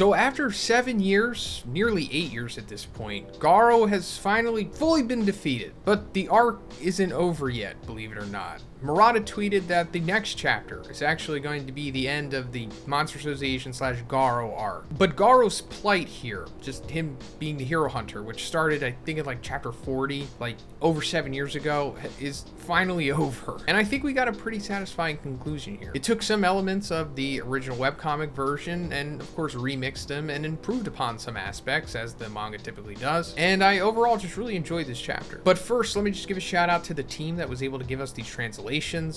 So after 7 years, nearly 8 years at this point, Garo has finally fully been defeated. But the arc isn't over yet, believe it or not. Murata tweeted that the next chapter is actually going to be the end of the Monster Association / Garo arc. But Garo's plight here, just him being the hero hunter, which started I think in like chapter 40, like over 7 years ago, is finally over. And I think we got a pretty satisfying conclusion here. It took some elements of the original webcomic version and of course remixed them and improved upon some aspects, as the manga typically does. And I overall just really enjoyed this chapter. But first, let me just give a shout out to the team that was able to give us these translations.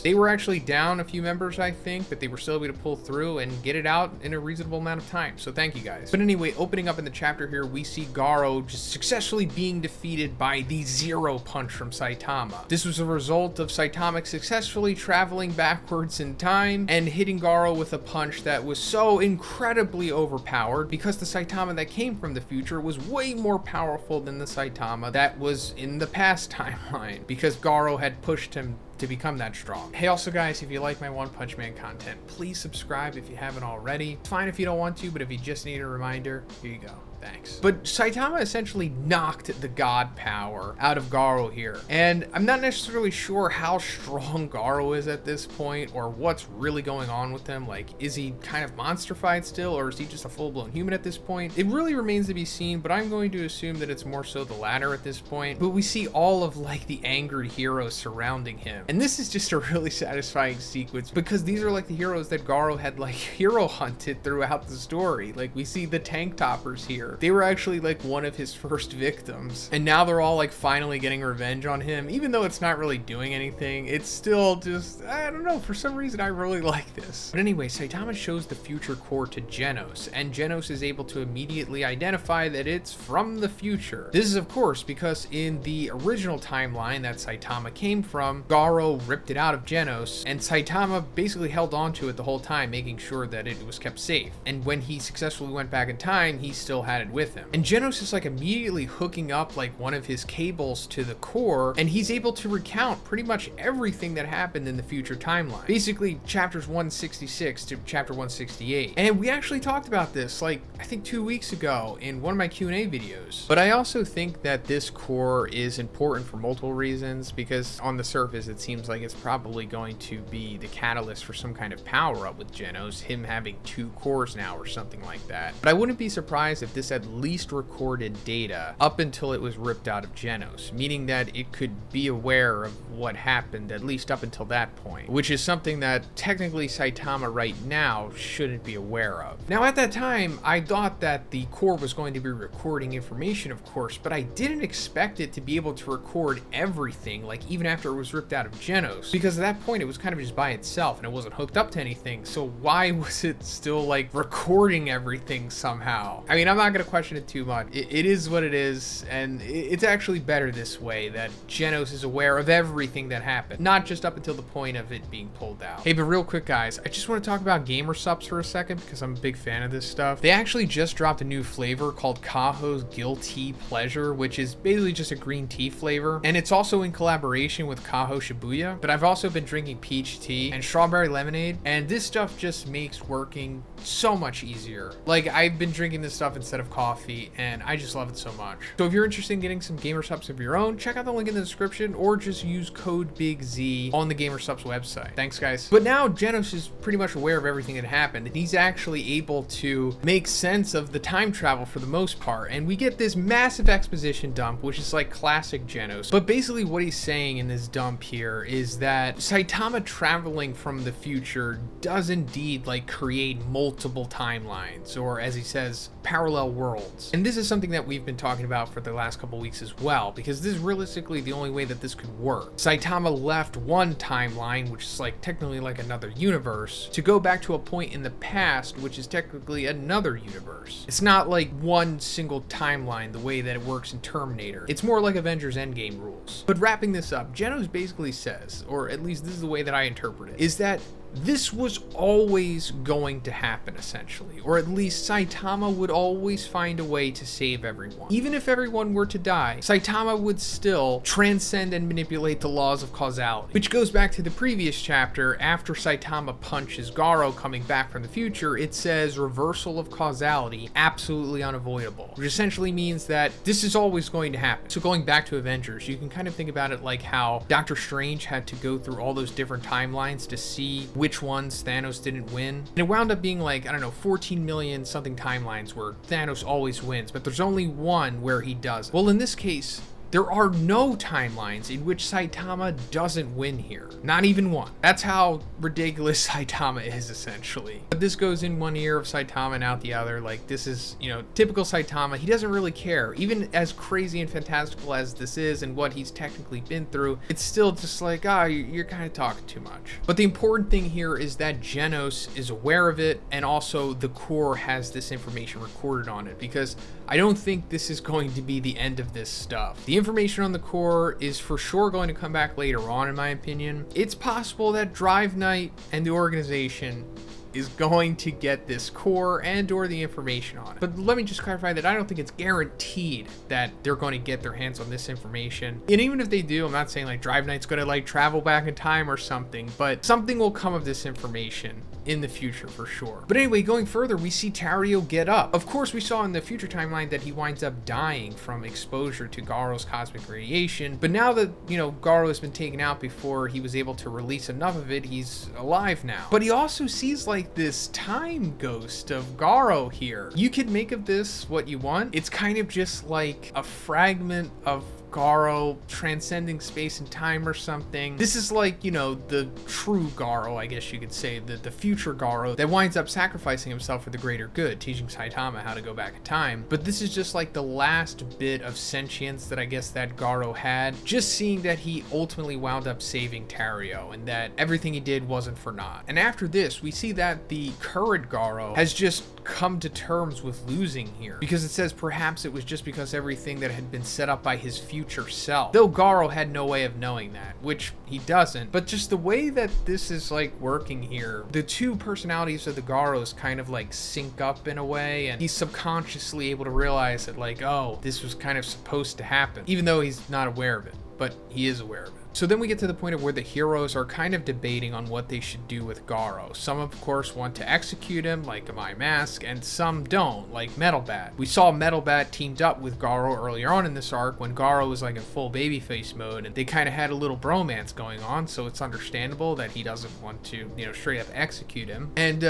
They were actually down a few members, I think, but they were still able to pull through and get it out in a reasonable amount of time. So thank you guys. But anyway, opening up in the chapter here, we see Garo just successfully being defeated by the Zero Punch from Saitama. This was a result of Saitama successfully traveling backwards in time and hitting Garo with a punch that was so incredibly overpowered because the Saitama that came from the future was way more powerful than the Saitama that was in the past timeline, because Garo had pushed him to become that strong. Hey, also guys, if you like my One Punch Man content, please subscribe if you haven't already. It's fine if you don't want to, but if you just need a reminder, here you go. Thanks. But Saitama essentially knocked the god power out of Garo here. And I'm not necessarily sure how strong Garo is at this point or what's really going on with him. Like, is he kind of monsterfied still, or is he just a full-blown human at this point? It really remains to be seen, but I'm going to assume that it's more so the latter at this point. But we see all of like the angered heroes surrounding him. And this is just a really satisfying sequence because these are like the heroes that Garo had like hero hunted throughout the story. Like, we see the tank toppers here. They were actually like one of his first victims, and now they're all like finally getting revenge on him. Even though it's not really doing anything, it's still just, I don't know, for some reason I really like this. But anyway, Saitama shows the future core to Genos, and Genos is able to immediately identify that it's from the future. This is of course because in the original timeline that Saitama came from, Garo ripped it out of Genos, and Saitama basically held on to it the whole time, making sure that it was kept safe. And when he successfully went back in time, he still had it with him. And Genos is like immediately hooking up like one of his cables to the core, and he's able to recount pretty much everything that happened in the future timeline. Basically chapters 166 to chapter 168. And we actually talked about this like I think 2 weeks ago in one of my Q&A videos. But I also think that this core is important for multiple reasons, because on the surface it seems like it's probably going to be the catalyst for some kind of power up with Genos, him having 2 cores now or something like that. But I wouldn't be surprised if this at least recorded data up until it was ripped out of Genos, meaning that it could be aware of what happened at least up until that point, which is something that technically Saitama right now shouldn't be aware of. Now at that time, I thought that the core was going to be recording information, of course, but I didn't expect it to be able to record everything, like even after it was ripped out of Genos, because at that point it was kind of just by itself and it wasn't hooked up to anything. So why was it still like recording everything somehow? I mean, I'm not going to question it too much. It is what it is, and it's actually better this way, that Genos is aware of everything that happened, not just up until the point of it being pulled out. Hey, but real quick guys, I just want to talk about gamer subs for a second because I'm a big fan of this stuff. They actually just dropped a new flavor called Kaho's Guilty Pleasure, which is basically just a green tea flavor, and it's also in collaboration with Kaho Shibuya. But I've also been drinking peach tea and strawberry lemonade, and this stuff just makes working so much easier. Like, I've been drinking this stuff instead of coffee, and I just love it so much. So if you're interested in getting some Gamer Subs of your own, check out the link in the description, or just use code BIGZ on the Gamer Subs website. Thanks guys. But now Genos is pretty much aware of everything that happened, and he's actually able to make sense of the time travel for the most part, and we get this massive exposition dump, which is like classic Genos. But basically what he's saying in this dump here is that Saitama traveling from the future does indeed like create multiple timelines, or as he says, parallel worlds. And this is something that we've been talking about for the last couple weeks as well, because this is realistically the only way that this could work. Saitama left one timeline, which is like technically like another universe, to go back to a point in the past, which is technically another universe. It's not like one single timeline the way that it works in Terminator. It's more like Avengers Endgame rules. But wrapping this up, Genos basically says, or at least this is the way that I interpret it, is that this was always going to happen, essentially. Or at least Saitama would always find a way to save everyone. Even if everyone were to die, Saitama would still transcend and manipulate the laws of causality. Which goes back to the previous chapter. After Saitama punches Garo coming back from the future, it says reversal of causality, absolutely unavoidable. Which essentially means that this is always going to happen. So going back to Avengers, you can kind of think about it like how Doctor Strange had to go through all those different timelines to see which ones Thanos didn't win. And it wound up being like, I don't know, 14 million something timelines where Thanos always wins, but there's only one where he doesn't. Well, in this case, there are no timelines in which Saitama doesn't win here. Not even one. That's how ridiculous Saitama is, essentially. But this goes in one ear of Saitama and out the other. Like, this is, typical Saitama. He doesn't really care. Even as crazy and fantastical as this is and what he's technically been through, it's still just like, you're kind of talking too much. But the important thing here is that Genos is aware of it, and also the core has this information recorded on it, because I don't think this is going to be the end of this stuff. The information on the core is for sure going to come back later on, in my opinion. It's possible that Drive Knight and the organization is going to get this core and or the information on it. But let me just clarify that I don't think it's guaranteed that they're going to get their hands on this information. And even if they do, I'm not saying like Drive Knight's going to like travel back in time or something, but something will come of this information in the future for sure. But anyway, going further, we see Tario get up. Of course, we saw in the future timeline that he winds up dying from exposure to Garo's cosmic radiation. But now that, Garo has been taken out before he was able to release enough of it, he's alive now. But he also sees like this time ghost of Garo here. You could make of this what you want. It's kind of just like a fragment of Garo transcending space and time or something. This is like, the true Garo, I guess you could say, the future Garo that winds up sacrificing himself for the greater good, teaching Saitama how to go back in time. But this is just like the last bit of sentience that I guess that Garo had, just seeing that he ultimately wound up saving Tario and that everything he did wasn't for naught. And after this, we see that the current Garo has just come to terms with losing here, because it says perhaps it was just because everything that had been set up by his future self, though Garo had no way of knowing that, which he doesn't. But just the way that this is like working here, the two personalities of the Garos kind of like sync up in a way, and he's subconsciously able to realize that like, oh, this was kind of supposed to happen, even though he's not aware of it, but he is aware of it. So then we get to the point of where the heroes are kind of debating on what they should do with Garo. Some, of course, want to execute him, like My Mask, and some don't, like Metal Bat. We saw Metal Bat teamed up with Garo earlier on in this arc when Garo was like in full babyface mode, and they kind of had a little bromance going on, so it's understandable that he doesn't want to, straight up execute him. And,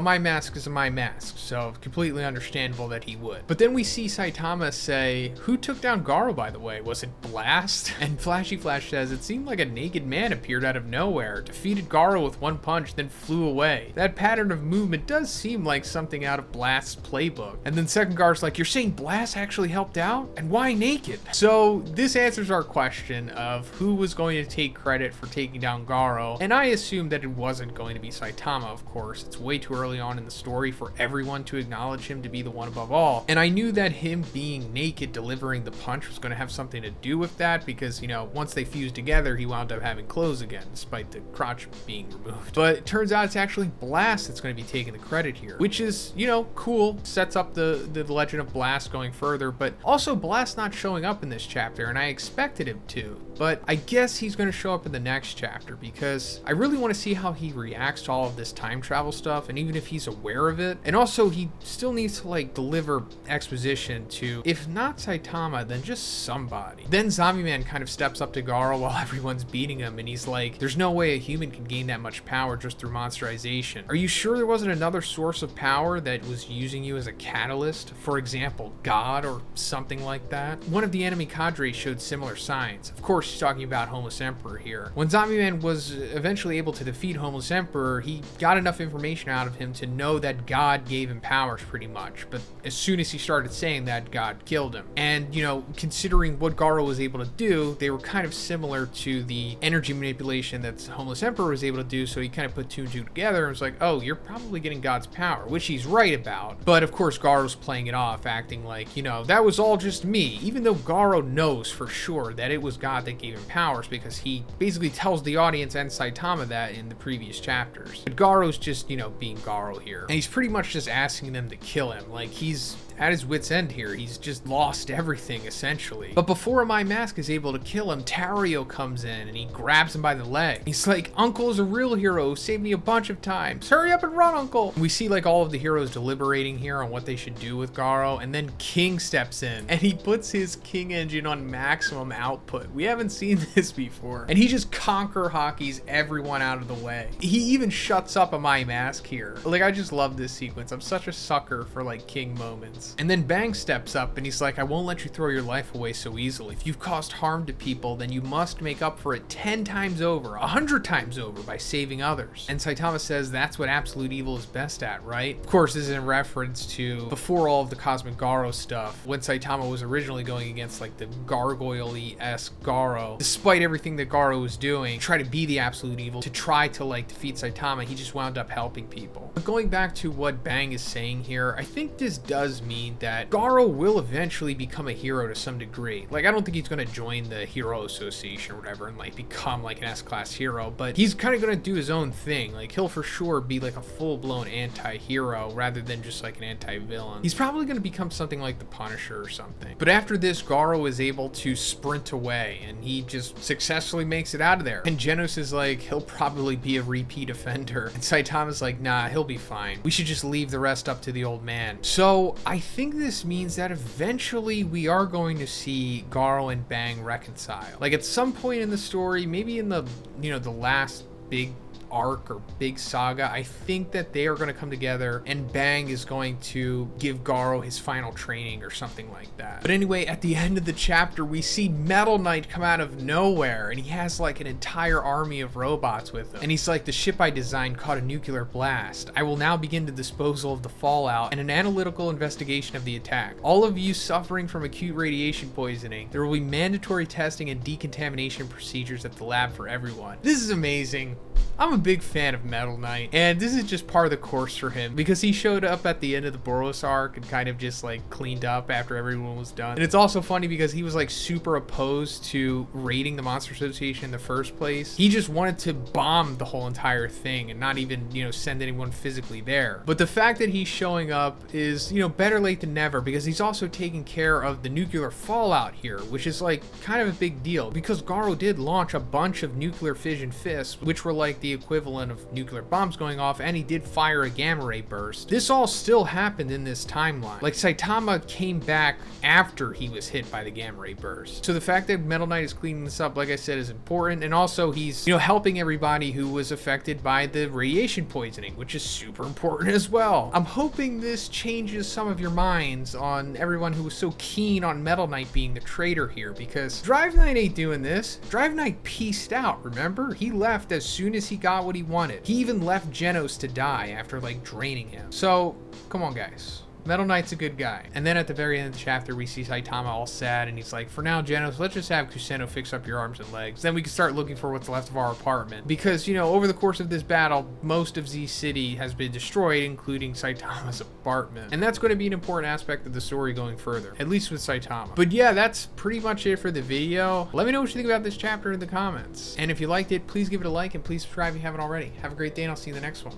My Mask is a My Mask, so completely understandable that he would. But then we see Saitama say, who took down Garo, by the way? Was it Blast? And Flashy Flash says, it seemed like a naked man appeared out of nowhere, defeated Garo with one punch, then flew away. That pattern of movement does seem like something out of Blast's playbook. And then Second Gar's like, you're saying Blast actually helped out? And why naked? So this answers our question of who was going to take credit for taking down Garo, and I assumed that it wasn't going to be Saitama, of course. It's way too early on in the story for everyone to acknowledge him to be the one above all. And I knew that him being naked delivering the punch was going to have something to do with that, because, once they fused together, he wound up having clothes again, despite the crotch being removed. But it turns out it's actually Blast that's going to be taking the credit here, which is, cool. Sets up the legend of Blast going further, but also Blast not showing up in this chapter, and I expected him to. But I guess he's going to show up in the next chapter, because I really want to see how he reacts to all of this time travel stuff, and even if he's aware of it. And also, he still needs to, deliver exposition to, if not Saitama, then just somebody. Then Zombie Man kind of steps up to Garo while everyone's beating him, and he's like, there's no way a human can gain that much power just through monsterization. Are you sure there wasn't another source of power that was using you as a catalyst? For example, God or something like that? One of the enemy cadre showed similar signs. Of course, he's talking about Homeless Emperor here. When Zombie Man was eventually able to defeat Homeless Emperor, he got enough information out of him to know that God gave him powers pretty much, but as soon as he started saying that, God killed him. And, considering what Garo was able to do, they were kind of similar to the energy manipulation that the Homeless Emperor was able to do, so he kind of put two and two together and was like, oh, you're probably getting God's power, which he's right about. But of course, Garo's playing it off, acting like, you know, that was all just me, even though Garo knows for sure that it was God that gave him powers, because he basically tells the audience and Saitama that in the previous chapters. But Garo's just, you know, being Garo here. And he's pretty much just asking them to kill him. Like, he's at his wit's end here. He's just lost everything, essentially. But before My Mask is able to kill him, Tario comes in and he grabs him by the leg. He's like, Uncle is a real hero who saved me a bunch of times. Hurry up and run, Uncle. And we see like all of the heroes deliberating here on what they should do with Garo, and then King steps in and he puts his King engine on maximum output. We haven't seen this before. And he just conquer hockeys everyone out of the way. He even shuts up a My Mask here. Like, I just love this sequence. I'm such a sucker for like King moments. And then Bang steps up and he's like, I won't let you throw your life away so easily. If you've caused harm to people, then you must make up for it 10 times over, 100 times over by saving others. And Saitama says that's what absolute evil is best at, right? Of course, this is in reference to before all of the Cosmic Garo stuff, when Saitama was originally going against like the gargoyle-esque Garo. Despite everything that Garo was doing, try to be the absolute evil, to try to like defeat Saitama, he just wound up helping people. But going back to what Bang is saying here, I think this does mean that Garo will eventually become a hero to some degree. Like, I don't think he's going to join the Hero Association or whatever and like become like an S-class hero, but he's kind of going to do his own thing. Like, he'll for sure be like a full-blown anti-hero rather than just like an anti-villain. He's probably going to become something like the Punisher or something. But after this, Garo is able to sprint away and he just successfully makes it out of there. And Genos is like, he'll probably be a repeat offender. And Saitama's like, nah, he'll be fine. We should just leave the rest up to the old man. So I think this means that eventually we are going to see Garo and Bang reconcile. Like, at some point in the story, maybe in the, you know, the last big arc or big saga, I think that they are going to come together and Bang is going to give Garo his final training or something like that. But anyway, at the end of the chapter, we see Metal Knight come out of nowhere and he has like an entire army of robots with him. And he's like, the ship I designed caught a nuclear blast. I will now begin the disposal of the fallout and an analytical investigation of the attack. All of you suffering from acute radiation poisoning, there will be mandatory testing and decontamination procedures at the lab for everyone. This is amazing. I'm a big fan of Metal Knight, and this is just part of the course for him because he showed up at the end of the Boros arc and kind of just like cleaned up after everyone was done. And it's also funny because he was like super opposed to raiding the Monster Association in the first place. He just wanted to bomb the whole entire thing and not even, you know, send anyone physically there. But the fact that he's showing up is, you know, better late than never, because he's also taking care of the nuclear fallout here, which is like kind of a big deal because Garo did launch a bunch of nuclear fission fists, which were like the equivalent of nuclear bombs going off, and he did fire a gamma ray burst. This all still happened in this timeline. Like, Saitama came back after he was hit by the gamma ray burst. So the fact that Metal Knight is cleaning this up, like I said, is important. And also he's, you know, helping everybody who was affected by the radiation poisoning, which is super important as well. I'm hoping this changes some of your minds on everyone who was so keen on Metal Knight being the traitor here, because Drive Knight ain't doing this. Drive Knight pieced out, remember? He left as soon as he got what he wanted. He even left Genos to die after like draining him. So come on, guys. Metal Knight's a good guy. And then at the very end of the chapter, we see Saitama all sad, and he's like, for now, Genos, let's just have Kuseno fix up your arms and legs. Then we can start looking for what's left of our apartment. Because, you know, over the course of this battle, most of Z City has been destroyed, including Saitama's apartment. And that's going to be an important aspect of the story going further, at least with Saitama. But yeah, that's pretty much it for the video. Let me know what you think about this chapter in the comments. And if you liked it, please give it a like, and please subscribe if you haven't already. Have a great day, and I'll see you in the next one.